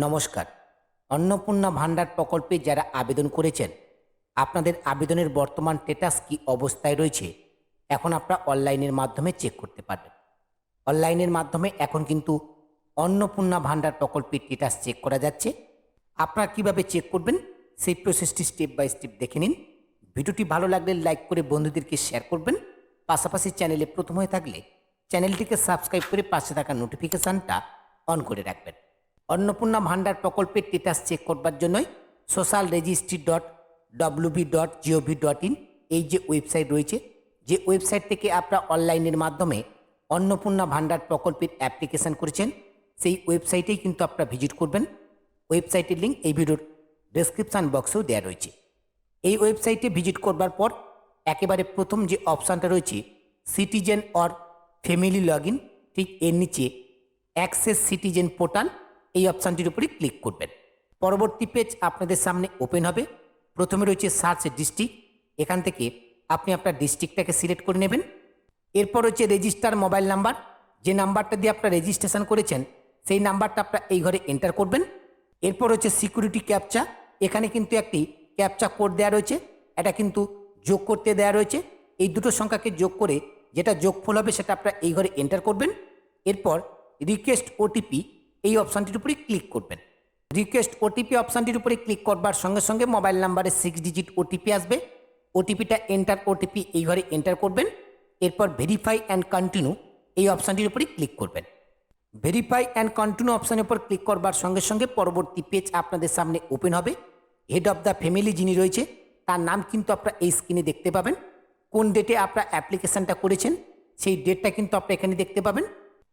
নমস্কার। অন্নপূর্ণা ভান্ডার প্রকল্পে যারা আবেদন করেছেন, আপনাদের আবেদনের বর্তমান স্ট্যাটাস কী অবস্থায় রয়েছে, এখন আপনারা অনলাইনের মাধ্যমে চেক করতে পারবেন। অনলাইনের মাধ্যমে এখন কিন্তু অন্নপূর্ণা ভান্ডার প্রকল্পের স্ট্যাটাস চেক করা যাচ্ছে। আপনারা কীভাবে চেক করবেন সেই প্রসেসটি স্টেপ বাই স্টেপ দেখে নিন। ভিডিওটি ভালো লাগলে লাইক করে বন্ধুদেরকে শেয়ার করবেন। পাশাপাশি চ্যানেলে প্রথম হয়ে থাকলে চ্যানেলটিকে সাবস্ক্রাইব করে পাশে থাকা নোটিফিকেশানটা অন করে রাখবেন। অন্নপূর্ণা ভান্ডার প্রকল্পের স্ট্যাটাস চেক করবার জন্যই social registry.wb.gov.in এই যে ওয়েবসাইট রয়েছে, যে ওয়েবসাইট থেকে আপনারা অনলাইনের মাধ্যমে অন্নপূর্ণা ভান্ডার প্রকল্পের অ্যাপ্লিকেশান করেছেন, সেই ওয়েবসাইটেই কিন্তু আপনারা ভিজিট করবেন। ওয়েবসাইটের লিঙ্ক এই ভিডিওর ডেসক্রিপশান বক্সেও দেওয়া রয়েছে। এই ওয়েবসাইটে ভিজিট করবার পর একেবারে প্রথম যে অপশানটা রয়েছে citizen or family log in, ঠিক এর নিচে অ্যাক্সেস সিটিজেন পোর্টাল, এই অপশানটির উপরে ক্লিক করবেন। পরবর্তী পেজ আপনাদের সামনে ওপেন হবে। প্রথমে রয়েছে সার্চ ডিস্ট্রিক্ট, এখান থেকে আপনি আপনার ডিস্ট্রিক্টটাকে সিলেক্ট করে নেবেন। এরপর হচ্ছে রেজিস্টার মোবাইল নাম্বার, যে নাম্বারটা দিয়ে আপনারা রেজিস্ট্রেশন করেছেন সেই নাম্বারটা আপনারা এই ঘরে এন্টার করবেন। এরপর হচ্ছে সিকিউরিটি ক্যাপচা, এখানে কিন্তু একটি ক্যাপচা কোড দেওয়া রয়েছে, এটা কিন্তু যোগ করতে দেওয়া রয়েছে। এই দুটো সংখ্যাকে যোগ করে যেটা যোগফল হবে সেটা আপনারা এই ঘরে এন্টার করবেন। এরপর রিকোয়েস্ট ওটিপি, এই অপশানটির উপরে ক্লিক করবেন। রিকোয়েস্ট ওটিপি অপশানটির উপরে ক্লিক করবার সঙ্গে সঙ্গে মোবাইল নাম্বারে 6 ডিজিট ওটিপি আসবে। ওটিপিটা এন্টার ওটিপি এই ঘরে এন্টার করবেন। এরপর ভেরিফাই অ্যান্ড কন্টিনিউ, এই অপশানটির উপরে ক্লিক করবেন। ভেরিফাই অ্যান্ড কন্টিনিউ অপশানের উপর ক্লিক করবার সঙ্গে সঙ্গে পরবর্তী পেজ আপনাদের সামনে ওপেন হবে। হেড অফ দ্য ফ্যামিলি যিনি রয়েছে তার নাম কিন্তু আপনারা এই স্ক্রিনে দেখতে পাবেন। কোন ডেটে আপনারা অ্যাপ্লিকেশানটা করেছেন সেই ডেটটা কিন্তু আপনারা এখানে দেখতে পাবেন,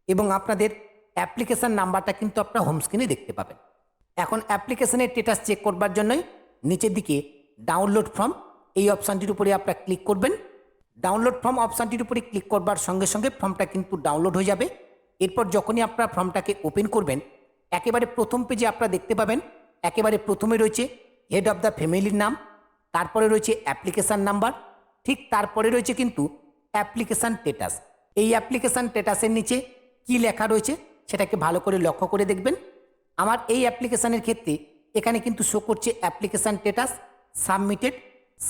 এবং আপনাদের অ্যাপ্লিকেশান নাম্বারটা কিন্তু আপনারা হোম স্ক্রিনে দেখতে পাবেন। এখন অ্যাপ্লিকেশানের স্ট্যাটাস চেক করবার জন্যই নিচের দিকে ডাউনলোড ফর্ম, এই অপশানটির উপরে আপনারা ক্লিক করবেন। ডাউনলোড ফর্ম অপশানটির উপরে ক্লিক করবার সঙ্গে সঙ্গে ফর্মটা কিন্তু ডাউনলোড হয়ে যাবে। এরপর যখনই আপনারা ফর্মটাকে ওপেন করবেন, একেবারে প্রথম পেজে আপনারা দেখতে পাবেন একেবারে প্রথমে রয়েছে হেড অফ দ্য ফ্যামিলির নাম, তারপরে রয়েছে অ্যাপ্লিকেশান নাম্বার, ঠিক তারপরে রয়েছে কিন্তু অ্যাপ্লিকেশান স্ট্যাটাস। এই অ্যাপ্লিকেশান স্ট্যাটাসের নিচে কি লেখা রয়েছে সেটাকে ভালো করে লক্ষ্য করে দেখবেন। আমার এই অ্যাপ্লিকেশানের ক্ষেত্রে এখানে কিন্তু শো করছে অ্যাপ্লিকেশান স্ট্যাটাস সাবমিটেড।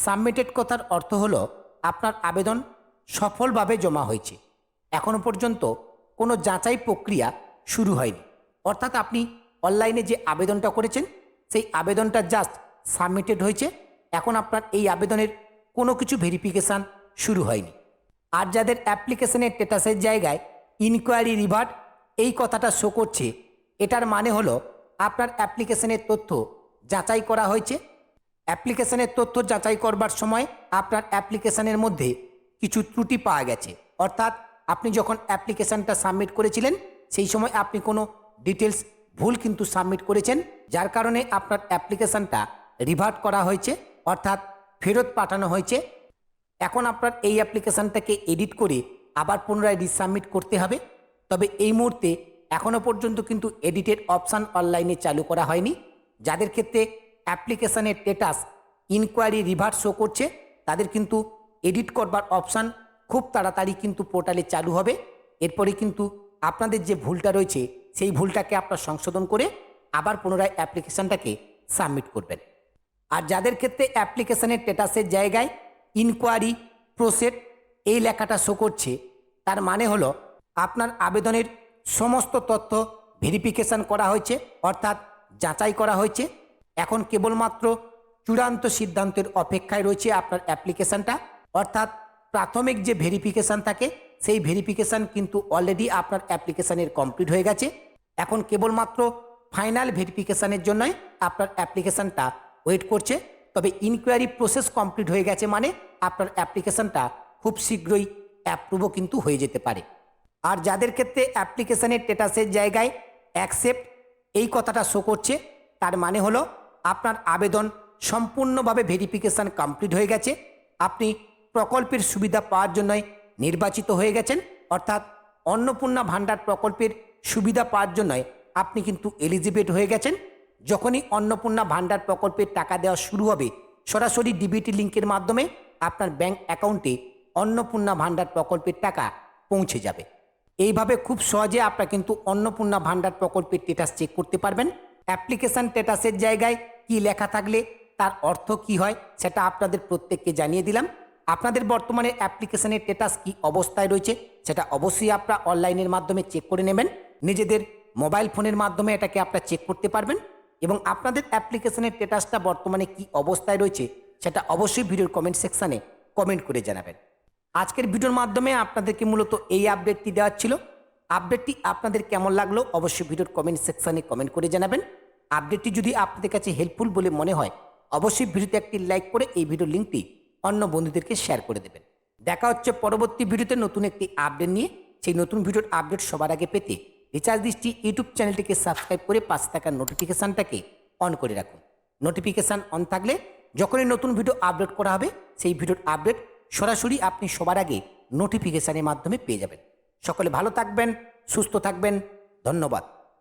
সাবমিটেড কথার অর্থ হলো আপনার আবেদন সফলভাবে জমা হয়েছে, এখনও পর্যন্ত কোনো যাচাই প্রক্রিয়া শুরু হয়নি। অর্থাৎ আপনি অনলাইনে যে আবেদনটা করেছেন সেই আবেদনটা জাস্ট সাবমিটেড হয়েছে, এখন আপনার এই আবেদনের কোনো কিছু ভেরিফিকেশান শুরু হয়নি। আর যাদের অ্যাপ্লিকেশনের স্ট্যাটাসের জায়গায় ইনকোয়ারি রিভার্ট এই কথাটা শো করছে, এটার মানে হলো আপনার অ্যাপ্লিকেশনের তথ্য যাচাই করা হয়েছে। অ্যাপ্লিকেশনের তথ্য যাচাই করবার সময় আপনার অ্যাপ্লিকেশনের মধ্যে কিছু ত্রুটি পাওয়া গেছে, অর্থাৎ আপনি যখন অ্যাপ্লিকেশনটা সাবমিট করেছিলেন সেই সময় আপনি কোনো ডিটেলস ভুল কিন্তু সাবমিট করেছেন, যার কারণে আপনার অ্যাপ্লিকেশনটা রিভার্ট করা হয়েছে, অর্থাৎ ফেরত পাঠানো হয়েছে। এখন আপনার এই অ্যাপ্লিকেশানটাকে এডিট করে আবার পুনরায় রিসাবমিট করতে হবে। তবে এই মুহূর্তে এখনও পর্যন্ত কিন্তু এডিটের অপশান অনলাইনে চালু করা হয়নি। যাদের ক্ষেত্রে অ্যাপ্লিকেশানের স্ট্যাটাস ইনকোয়ারি রিভার্ট শো করছে তাদের কিন্তু এডিট করবার অপশান খুব তাড়াতাড়ি কিন্তু পোর্টালে চালু হবে। এরপরে কিন্তু আপনাদের যে ভুলটা রয়েছে সেই ভুলটাকে আপনারা সংশোধন করে আবার পুনরায় অ্যাপ্লিকেশানটাকে সাবমিট করবেন। আর যাদের ক্ষেত্রে অ্যাপ্লিকেশানের স্ট্যাটাসের জায়গায় ইনকোয়ারি প্রসেড এই লেখাটা শো করছে, তার মানে হলো আপনার আবেদনের সমস্ত তথ্য ভেরিফিকেশান করা হয়েছে, অর্থাৎ যাচাই করা হয়েছে। এখন কেবলমাত্র চূড়ান্ত সিদ্ধান্তের অপেক্ষায় রয়েছে আপনার অ্যাপ্লিকেশানটা, অর্থাৎ প্রাথমিক যে ভেরিফিকেশান থাকে সেই ভেরিফিকেশান কিন্তু অলরেডি আপনার অ্যাপ্লিকেশানের কমপ্লিট হয়ে গেছে। এখন কেবলমাত্র ফাইনাল ভেরিফিকেশানের জন্যই আপনার অ্যাপ্লিকেশানটা ওয়েট করছে। তবে ইনকোয়ারি প্রসেস কমপ্লিট হয়ে গেছে মানে আপনার অ্যাপ্লিকেশানটা খুব শীঘ্রই অ্যাপ্রুভও কিন্তু হয়ে যেতে পারে। আর যাদের ক্ষেত্রে অ্যাপ্লিকেশানের স্ট্যাটাসের জায়গায় অ্যাকসেপ্ট এই কথাটা শো করছে, তার মানে হলো আপনার আবেদন সম্পূর্ণভাবে ভেরিফিকেশান কমপ্লিট হয়ে গেছে, আপনি প্রকল্পের সুবিধা পাওয়ার জন্যই নির্বাচিত হয়ে গেছেন, অর্থাৎ অন্নপূর্ণা ভান্ডার প্রকল্পের সুবিধা পাওয়ার জন্যই আপনি কিন্তু এলিজিবল হয়ে গেছেন। যখনই অন্নপূর্ণা ভান্ডার প্রকল্পের টাকা দেওয়া শুরু হবে সরাসরি ডিবিটি লিঙ্কের মাধ্যমে আপনার ব্যাংক অ্যাকাউন্টে অন্নপূর্ণা ভান্ডার প্রকল্পের টাকা পৌঁছে যাবে। এইভাবে খুব সহজে আপনারা কিন্তু অন্নপূর্ণা ভান্ডার প্রকল্পের স্ট্যাটাস চেক করতে পারবেন। অ্যাপ্লিকেশন স্ট্যাটাসের জায়গায় কি লেখা থাকলে তার অর্থ কি হয় সেটা আপনাদের প্রত্যেককে জানিয়ে দিলাম। আপনাদের বর্তমানে অ্যাপ্লিকেশনের স্ট্যাটাস কি অবস্থায় রয়েছে সেটা অবশ্যই আপনারা অনলাইনের মাধ্যমে চেক করে নেবেন। নিজেদের মোবাইল ফোনের মাধ্যমে এটাকে আপনারা চেক করতে পারবেন এবং আপনাদের অ্যাপ্লিকেশনের স্ট্যাটাসটা বর্তমানে কি অবস্থায় রয়েছে সেটা অবশ্যই ভিডিওর কমেন্ট সেকশানে কমেন্ট করে জানাবেন। আজকের ভিডিওর মাধ্যমে আপনাদেরকে মূলত এই আপডেটটি দেওয়া ছিল। আপডেটটি আপনাদের কেমন লাগলো অবশ্যই ভিডিওর কমেন্ট সেকশানে কমেন্ট করে জানাবেন। আপডেটটি যদি আপনাদের কাছে হেল্পফুল বলে মনে হয় অবশ্যই ভিডিওতে একটি লাইক করে এই ভিডিওর লিঙ্কটি অন্য বন্ধুদেরকে শেয়ার করে দেবেন। দেখা হচ্ছে পরবর্তী ভিডিওতে নতুন একটি আপডেট নিয়ে। সেই নতুন ভিডিওর আপডেট সবার আগে পেতে রিচার্জ দৃষ্টি ইউটিউব চ্যানেলটিকে সাবস্ক্রাইব করে পাশে থাকা নোটিফিকেশানটাকে অন করে রাখুন। নোটিফিকেশান অন থাকলে যখনই নতুন ভিডিও আপলোড করা হবে সেই ভিডিওর আপডেট সরাসরি আপনি সবার আগে নোটিফিকেশানের মাধ্যমে পেয়ে যাবেন। সকলে ভালো থাকবেন, সুস্থ থাকবেন। ধন্যবাদ।